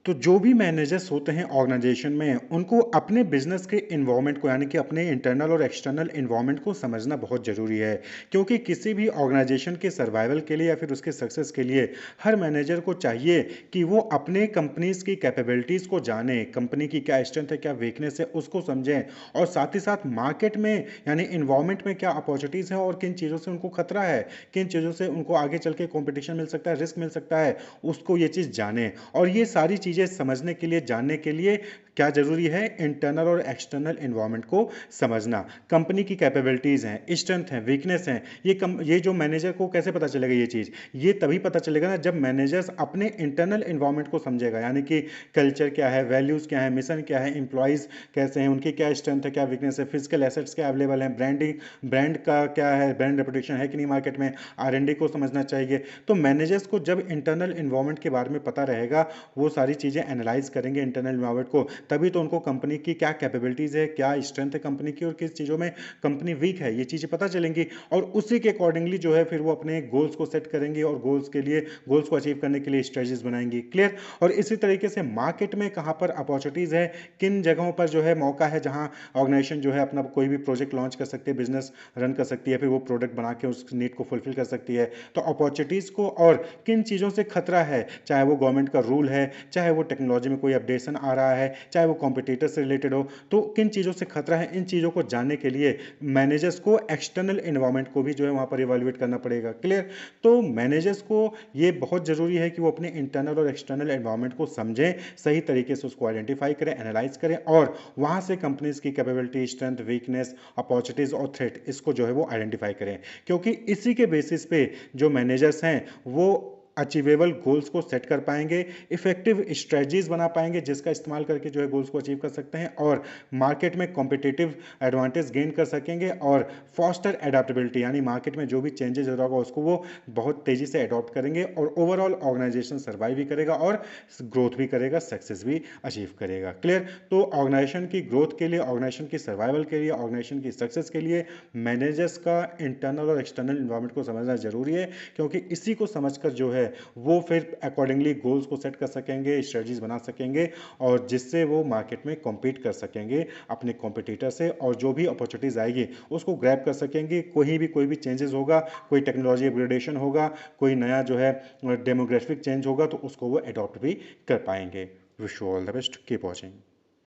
तो जो भी मैनेजर्स होते हैं ऑर्गेनाइजेशन में, उनको अपने बिजनेस के इन्वायरमेंट को यानी कि अपने इंटरनल और एक्सटर्नल इन्वायरमेंट को समझना बहुत ज़रूरी है। क्योंकि किसी भी ऑर्गेनाइजेशन के सर्वाइवल के लिए या फिर उसके सक्सेस के लिए हर मैनेजर को चाहिए कि वो अपने कंपनीज की कैपेबिलिटीज़ को जाने, कंपनी की क्या स्ट्रेंथ है, क्या वीकनेस है, उसको समझें। और साथ ही साथ मार्केट में यानी इन्वायरमेंट में क्या अपॉर्चुनिटीज़ हैं और किन चीज़ों से उनको खतरा है, किन चीज़ों से उनको आगे चल के कॉम्पिटिशन मिल सकता है, रिस्क मिल सकता है, उसको ये चीज़ जाने। और ये सारी चीज़ें समझने के लिए, जानने के लिए क्या ज़रूरी है, इंटरनल और एक्सटर्नल इन्वायरमेंट को समझना। कंपनी की कैपेबिलिटीज़ हैं, स्ट्रेंथ हैं, वीकनेस हैं, ये जो मैनेजर को कैसे पता चलेगा ये चीज़? ये तभी पता चलेगा ना जब मैनेजर्स अपने इंटरनल इन्वायरमेंट को समझेगा, यानी कि कल्चर क्या है, वैल्यूज़ क्या है, मिशन क्या है, एम्प्लॉयज़ कैसे हैं, उनकी क्या स्ट्रेंथ है, क्या वीकनेस है, फिजिकल एसेट्स क्या अवेलेबल हैं, ब्रांड का क्या है, ब्रांड रेपुटेशन है कि नहीं मार्केट में, R&D को समझना चाहिए। तो मैनेजर्स को जब इंटरनल इन्वायरमेंट के बारे में पता रहेगा, वो सारी चीज़ें एनालाइज करेंगे इंटरनल इन्वायरमेंट को, तभी तो उनको कंपनी की क्या कैपेबिलिटीज़ है, क्या स्ट्रेंथ है कंपनी की और किस चीज़ों में कंपनी वीक है, ये चीज़ें पता चलेंगी। और उसी के अकॉर्डिंगली जो है फिर वो अपने गोल्स को सेट करेंगे और गोल्स को अचीव करने के लिए स्ट्रेटजीज बनाएंगी। क्लियर। और इसी तरीके से मार्केट में कहाँ पर अपॉर्चुनिटीज़ है, किन जगहों पर जो है मौका है जहाँ ऑर्गेनाइजेशन जो है अपना कोई भी प्रोजेक्ट लॉन्च कर सकती है, बिजनेस रन कर सकती है, फिर वो प्रोडक्ट बना के उस नीड को फुलफिल कर सकती है। तो अपॉर्चुनिटीज़ को और किन चीज़ों से खतरा है, चाहे वो गवर्नमेंट का रूल है, चाहे वो टेक्नोलॉजी में कोई अपडेशन आ रहा है, चाहे वो कॉम्पिटिटर से रिलेटेड हो, तो किन चीज़ों से खतरा है, इन चीज़ों को जानने के लिए मैनेजर्स को एक्सटर्नल इन्वायरमेंट को भी जो है वहाँ पर इवेल्युएट करना पड़ेगा। क्लियर। तो मैनेजर्स को ये बहुत ज़रूरी है कि वो अपने इंटरनल और एक्सटर्नल इन्वायरमेंट को समझें, सही तरीके से उसको आइडेंटिफाई करें, एनालाइज करें और वहाँ से कंपनीज की कैपेबिलिटी, स्ट्रेंथ, वीकनेस, अपॉर्चुनिटीज़ और थ्रेट, इसको जो है वो आइडेंटिफाई करें। क्योंकि इसी के बेसिस पे जो मैनेजर्स हैं वो अचीवेबल गोल्स को सेट कर पाएंगे, इफेक्टिव स्ट्रेटजीज बना पाएंगे जिसका इस्तेमाल करके जो है गोल्स को अचीव कर सकते हैं और मार्केट में कॉम्पिटिटिव एडवांटेज गेन कर सकेंगे और फॉस्टर एडाप्टेबिलिटी यानी मार्केट में जो भी चेंजेस हो रहा होगा उसको वो बहुत तेजी से अडॉप्ट करेंगे और ओवरऑल ऑर्गेनाइजेशन सर्वाइव भी करेगा और ग्रोथ भी करेगा, सक्सेस भी अचीव करेगा। क्लियर। तो ऑर्गेनाइजेशन की ग्रोथ के लिए, ऑर्गेनाइजेशन की सर्वाइवल के लिए, ऑर्गेनाइजेशन की सक्सेस के लिए मैनेजर्स का इंटरनल और एक्सटर्नल इन्वायरमेंट को समझना जरूरी है। क्योंकि इसी को समझकर जो है वो फिर अकॉर्डिंगली गोल्स को सेट कर सकेंगे, स्ट्रेटजीज बना सकेंगे और जिससे वो मार्केट में कॉम्पीट कर सकेंगे अपने कॉम्पिटिटर से और जो भी अपॉर्चुनिटीज आएगी उसको ग्रैब कर सकेंगे। कोई भी चेंजेस होगा, कोई टेक्नोलॉजी अपग्रेडेशन होगा, कोई नया जो है डेमोग्राफिक चेंज होगा तो उसको वो अडॉप्ट भी कर पाएंगे। Wish you all the best, keep watching.